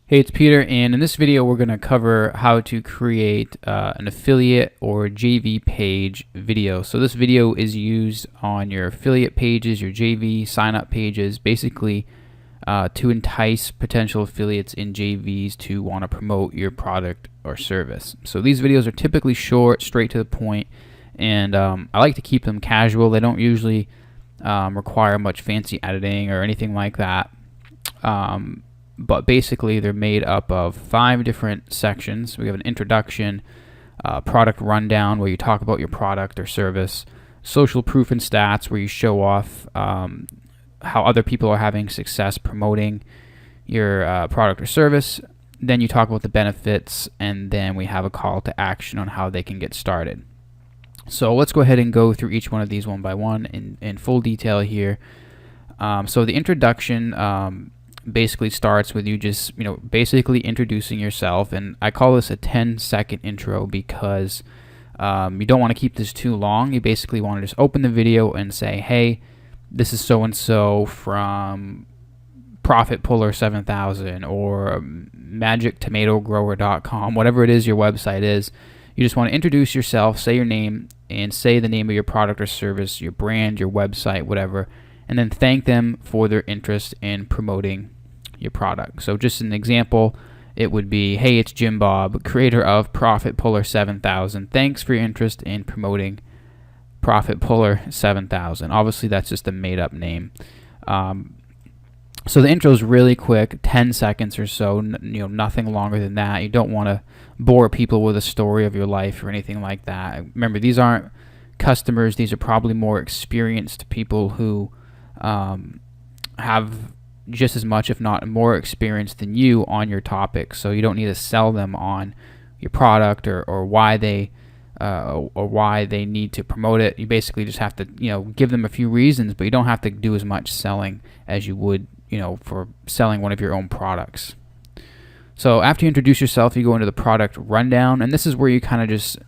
Hey, it's Peter, and in this video we're going to cover how to create an affiliate or JV page video. So this video is used on your affiliate pages, your JV sign-up pages, basically to entice potential affiliates in JVs to want to promote your product or service. So these videos are typically short, straight to the point, and I like to keep them casual. They don't usually require much fancy editing or anything like that. But basically they're made up of 5 different sections. We have an introduction, product rundown where you talk about your product or service, social proof and stats where you show off how other people are having success promoting your product or service. Then you talk about the benefits, and then we have a call to action on how they can get started. So let's go ahead and go through each one of these one by one in full detail here. So the introduction basically starts with you just basically introducing yourself, and I call this a 10-second intro because you don't want to keep this too long. You basically want to just open the video and say, hey, this is so and so from Profit Puller 7000 or magictomatogrower.com, whatever it is your website is. You just want to introduce yourself, say your name, and say the name of your product or service, your brand, your website, whatever, and then thank them for their interest in promoting your product. So just an example, it would be, hey, it's Jim Bob, creator of Profit Puller 7000. Thanks for your interest in promoting Profit Puller 7000. Obviously, that's just a made-up name. So the intro is really quick, 10 seconds or so, nothing longer than that. You don't want to bore people with a story of your life or anything like that. Remember, these aren't customers. These are probably more experienced people who have just as much, if not more, experience than you on your topic. So you don't need to sell them on your product or why they need to promote it. You basically just have to give them a few reasons, but you don't have to do as much selling as you would for selling one of your own products. So after you introduce yourself, you go into the product rundown, and this is where you kind of just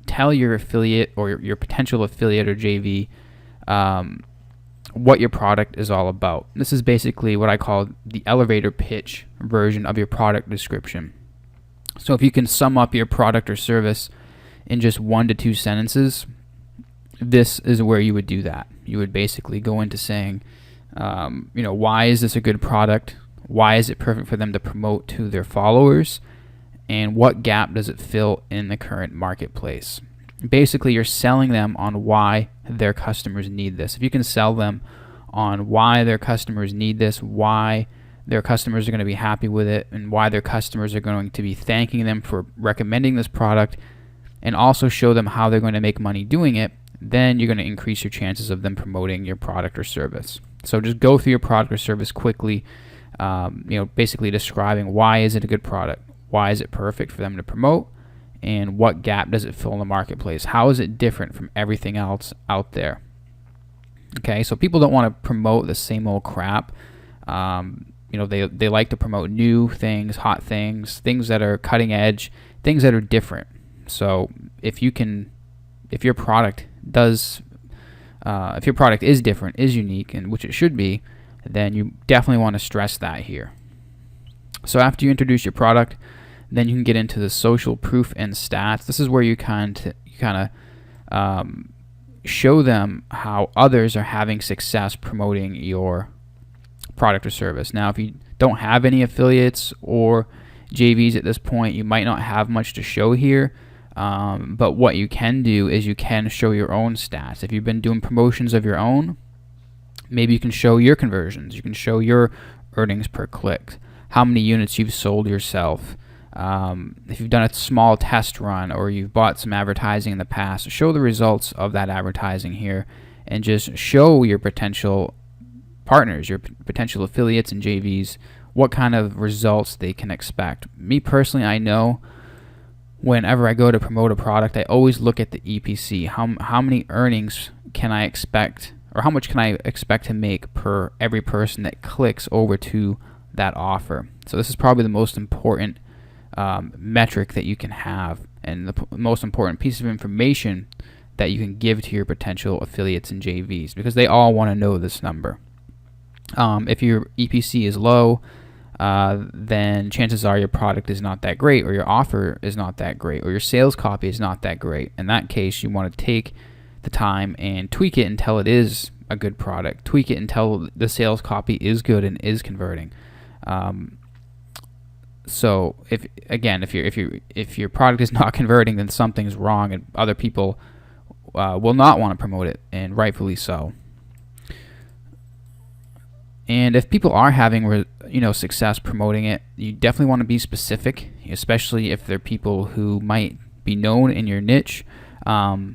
tell your affiliate or your potential affiliate or JV what your product is all about. This is basically what I call the elevator pitch version of your product description. So if you can sum up your product or service in just 1 to 2 sentences, this is where you would do that. You would basically go into saying, why is this a good product? Why is it perfect for them to promote to their followers? And what gap does it fill in the current marketplace? Basically, you're selling them on why their customers need this. If you can sell them on why their customers need this, why their customers are going to be happy with it, and why their customers are going to be thanking them for recommending this product, and also show them how they're going to make money doing it, then you're going to increase your chances of them promoting your product or service. So just go through your product or service quickly, basically describing why is it a good product, why is it perfect for them to promote, and what gap does it fill in the marketplace? How is it different from everything else out there? Okay, so people don't want to promote the same old crap. They like to promote new things, hot things, things that are cutting edge, things that are different. So if your product is different, is unique, and which it should be, then you definitely want to stress that here. So after you introduce your product, then you can get into the social proof and stats. This is where you kind of show them how others are having success promoting your product or service. Now, if you don't have any affiliates or JVs at this point, you might not have much to show here. But what you can do is you can show your own stats. If you've been doing promotions of your own, maybe you can show your conversions. You can show your earnings per click, how many units you've sold yourself. If you've done a small test run or you've bought some advertising in the past, show the results of that advertising here and just show your potential partners, your potential affiliates and JVs, what kind of results they can expect. Me personally, I know whenever I go to promote a product, I always look at the EPC. How many earnings can I expect, or how much can I expect to make per every person that clicks over to that offer? So this is probably the most important metric that you can have, and the most important piece of information that you can give to your potential affiliates and JVs, because they all want to know this number. If your EPC is low, then chances are your product is not that great, or your offer is not that great, or your sales copy is not that great. In that case, you want to take the time and tweak it until it is a good product. Tweak it until the sales copy is good and is converting. So if your product is not converting, then something's wrong, and other people will not want to promote it, and rightfully so. And if people are having success promoting it, you definitely want to be specific, especially if they're people who might be known in your niche. Put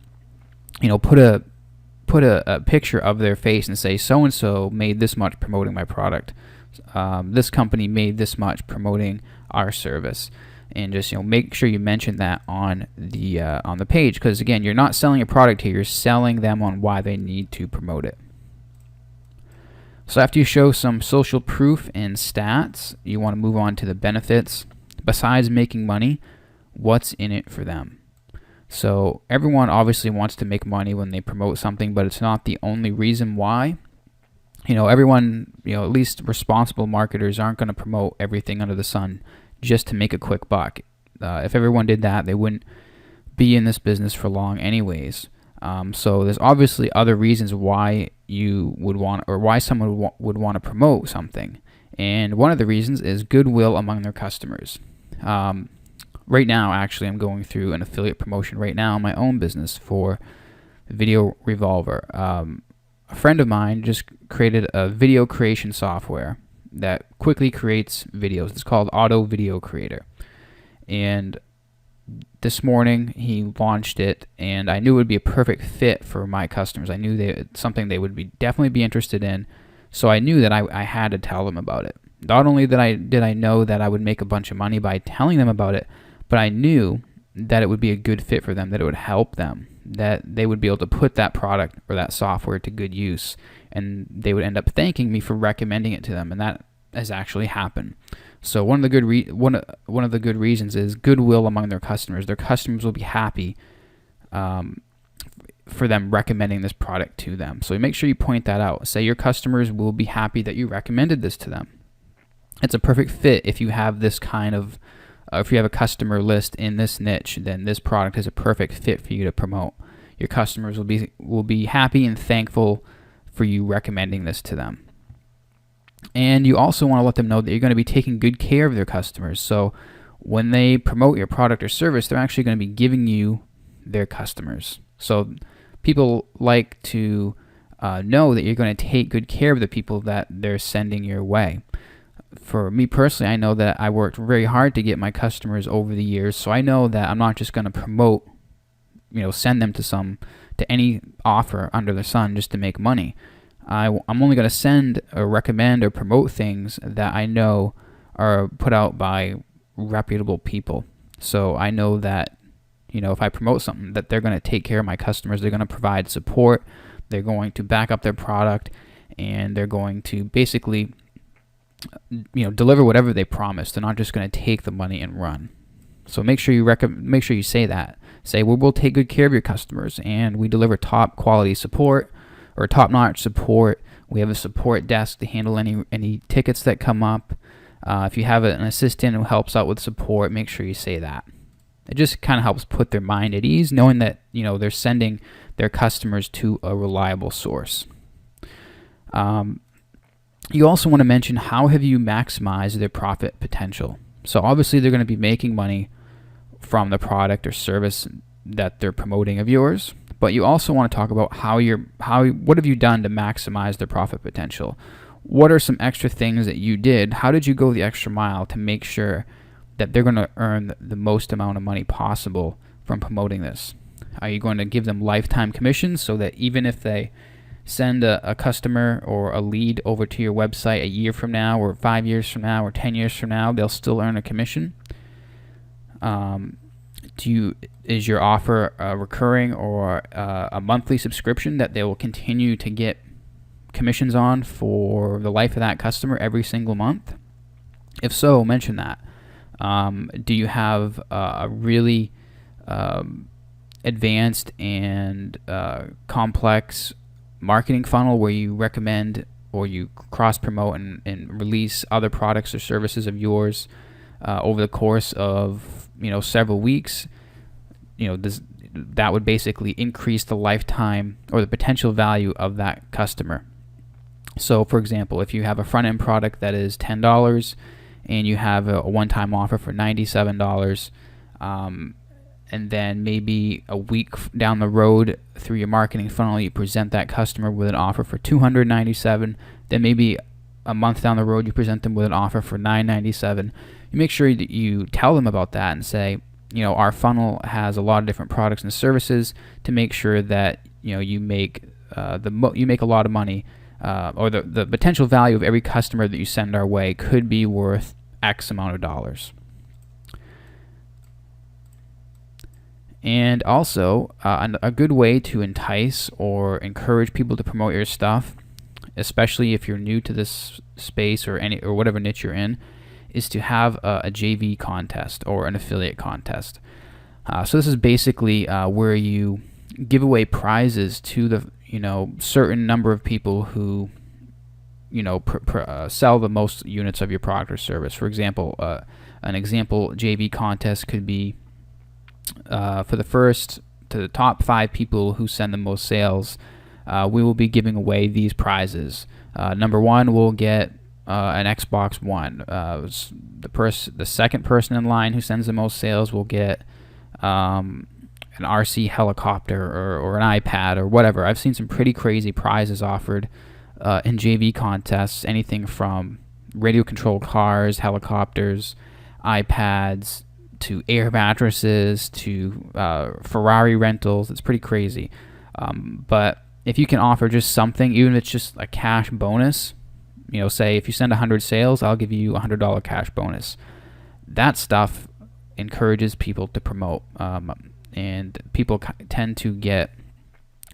a picture of their face and say, so and so made this much promoting my product. This company made this much promoting our service, and just make sure you mention that on the page, because again, you're not selling a product here, you're selling them on why they need to promote it. So after you show some social proof and stats, you want to move on to the benefits. Besides making money, what's in it for them? So everyone obviously wants to make money when they promote something, but it's not the only reason why. Everyone, at least responsible marketers aren't going to promote everything under the sun just to make a quick buck. If everyone did that, they wouldn't be in this business for long anyways. So there's obviously other reasons why you would want, or why someone would want to promote something. And one of the reasons is goodwill among their customers. Right now, actually, I'm going through an affiliate promotion right now in my own business for Video Revolver. A friend of mine just created a video creation software that quickly creates videos. It's called Auto Video Creator. And this morning he launched it, and I knew it would be a perfect fit for my customers. I knew it's something they would definitely be interested in, so I knew that I had to tell them about it. Not only did I know that I would make a bunch of money by telling them about it, but I knew that it would be a good fit for them, that it would help them, that they would be able to put that product or that software to good use, and they would end up thanking me for recommending it to them, and that has actually happened. So one of the good reasons is goodwill among their customers. Their customers will be happy for them recommending this product to them. So make sure you point that out. Say your customers will be happy that you recommended this to them. It's a perfect fit if you have this kind of if you have a customer list in this niche, then this product is a perfect fit for you to promote. Your customers will be happy and thankful for you recommending this to them. And you also want to let them know that you're going to be taking good care of their customers. So when they promote your product or service, they're actually going to be giving you their customers. So people like to know that you're going to take good care of the people that they're sending your way. For me personally, I know that I worked very hard to get my customers over the years, so I know that I'm not just going to promote, send them to any offer under the sun just to make money. I'm only going to send or recommend or promote things that I know are put out by reputable people. So I know that, if I promote something, that they're going to take care of my customers, they're going to provide support, they're going to back up their product, and they're going to basically deliver whatever they promise. They're not just going to take the money and run. So make sure you say that. Say, well, we'll take good care of your customers, and we deliver top quality support or top-notch support. We have a support desk to handle any tickets that come up. If you have an assistant who helps out with support, make sure you say that. It just kind of helps put their mind at ease, knowing that they're sending their customers to a reliable source. You also want to mention how have you maximized their profit potential. So obviously they're going to be making money from the product or service that they're promoting of yours, but you also want to talk about what have you done to maximize their profit potential. What are some extra things that you did? How did you go the extra mile to make sure that they're going to earn the most amount of money possible from promoting this? Are you going to give them lifetime commissions so that even if they send a customer or a lead over to your website a year from now or 5 years from now or 10 years from now, they'll still earn a commission? Is your offer a recurring or a monthly subscription that they will continue to get commissions on for the life of that customer every single month? If so, mention that. Do you have a really advanced and complex marketing funnel where you recommend or you cross promote and release other products or services of yours over the course of several weeks, that would basically increase the lifetime or the potential value of that customer. So for example, if you have a front end product that is $10 and you have a one-time offer for $97, and then maybe a week down the road through your marketing funnel, you present that customer with an offer for $297. Then maybe a month down the road, you present them with an offer for $997. You make sure that you tell them about that and say, our funnel has a lot of different products and services to make sure that you make you make a lot of money, or the potential value of every customer that you send our way could be worth X amount of dollars. And also, a good way to entice or encourage people to promote your stuff, especially if you're new to this space or whatever niche you're in, is to have a JV contest or an affiliate contest. So this is basically where you give away prizes to the certain number of people who sell the most units of your product or service. For example, an example JV contest could be for the first to the top 5 people who send the most sales, we will be giving away these prizes. Number 1 will get an Xbox One. The second person in line who sends the most sales will get an RC helicopter or an iPad or whatever. I've seen some pretty crazy prizes offered in JV contests, anything from radio controlled cars, helicopters, iPads, to air mattresses, to Ferrari rentals. It's pretty crazy. But if you can offer just something, even if it's just a cash bonus, say if you send 100 sales, I'll give you a $100 cash bonus. That stuff encourages people to promote, and people tend to get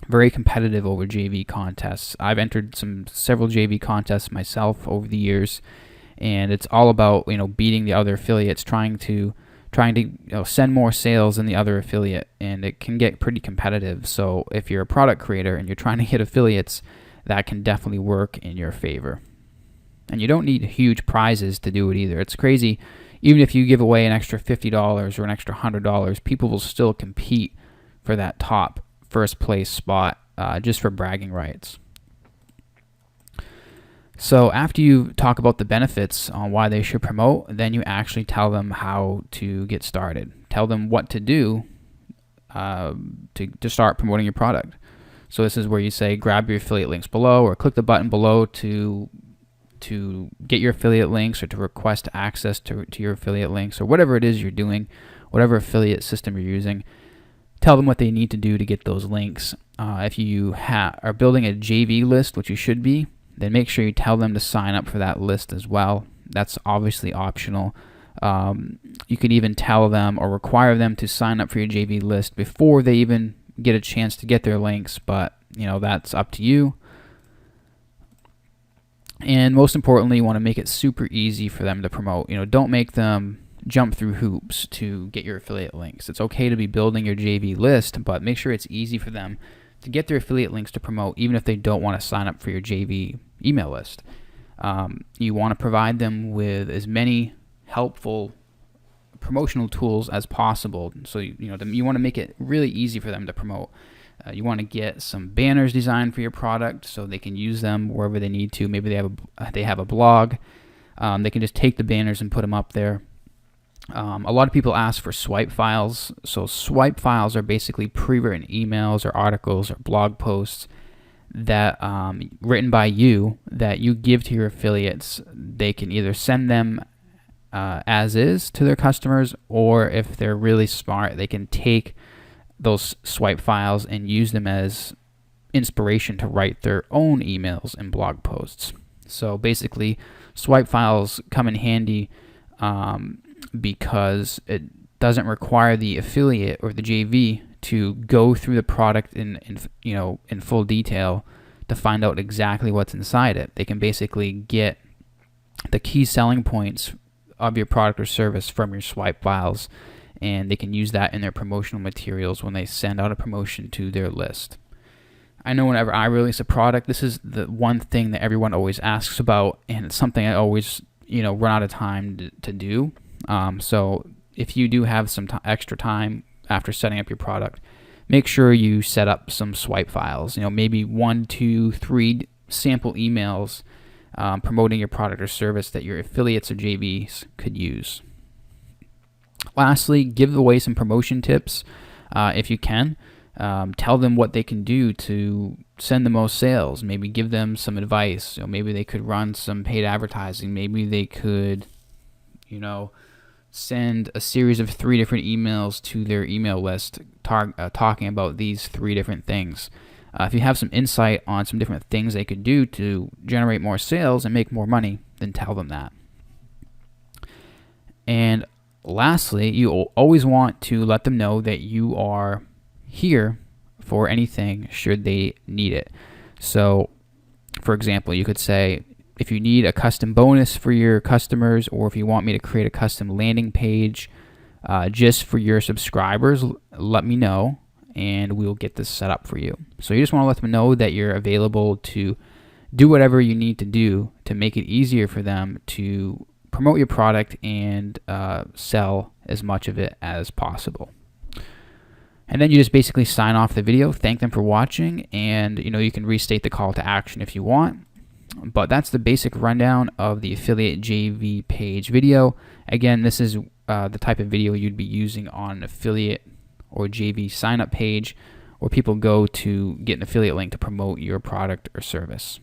very competitive over JV contests. I've entered several JV contests myself over the years, and it's all about beating the other affiliates, trying to send more sales than the other affiliate, and it can get pretty competitive. So if you're a product creator and you're trying to hit affiliates, that can definitely work in your favor. And you don't need huge prizes to do it either. It's crazy. Even if you give away an extra $50 or an extra $100, people will still compete for that top first place spot just for bragging rights. So after you talk about the benefits on why they should promote, then you actually tell them how to get started. Tell them what to do to start promoting your product. So this is where you say grab your affiliate links below, or click the button below to get your affiliate links, or to request access to your affiliate links, or whatever it is you're doing, whatever affiliate system you're using. Tell them what they need to do to get those links. If you are building a JV list, which you should be, then make sure you tell them to sign up for that list as well. That's obviously optional. You can even tell them or require them to sign up for your JV list before they even get a chance to get their links, but that's up to you. And most importantly, you want to make it super easy for them to promote. Don't make them jump through hoops to get your affiliate links. It's okay to be building your JV list, but make sure it's easy for them to get their affiliate links to promote, even if they don't want to sign up for your JV email list. You want to provide them with as many helpful promotional tools as possible. So you want to make it really easy for them to promote. You want to get some banners designed for your product so they can use them wherever they need to. Maybe they have a blog. They can just take the banners and put them up there. A lot of people ask for swipe files. So swipe files are basically pre-written emails or articles or blog posts that written by you that you give to your affiliates. They can either send them as is to their customers, or if they're really smart, they can take those swipe files and use them as inspiration to write their own emails and blog posts. So basically, swipe files come in handy because it doesn't require the affiliate or the JV to go through the product in full detail to find out exactly what's inside it. They can basically get the key selling points of your product or service from your swipe files, and they can use that in their promotional materials when they send out a promotion to their list. I know whenever I release a product, this is the one thing that everyone always asks about, and it's something I always, run out of time to do. So if you do have some extra time after setting up your product, make sure you set up some swipe files. Maybe 1, 2, 3 sample emails promoting your product or service that your affiliates or JVs could use. Lastly, give away some promotion tips if you can. Tell them what they can do to send the most sales. Maybe give them some advice. Maybe they could run some paid advertising. Maybe they could, send a series of 3 different emails to their email list talking about these 3 different things. If you have some insight on some different things they could do to generate more sales and make more money, then tell them that. And lastly, you always want to let them know that you are here for anything should they need it. So, for example, you could say, if you need a custom bonus for your customers, or if you want me to create a custom landing page just for your subscribers, let me know and we'll get this set up for you. So you just want to let them know that you're available to do whatever you need to do to make it easier for them to promote your product and sell as much of it as possible. And then you just basically sign off the video, thank them for watching, and you can restate the call to action if you want. But that's the basic rundown of the affiliate JV page video. Again, this is the type of video you'd be using on an affiliate or JV sign up page where people go to get an affiliate link to promote your product or service.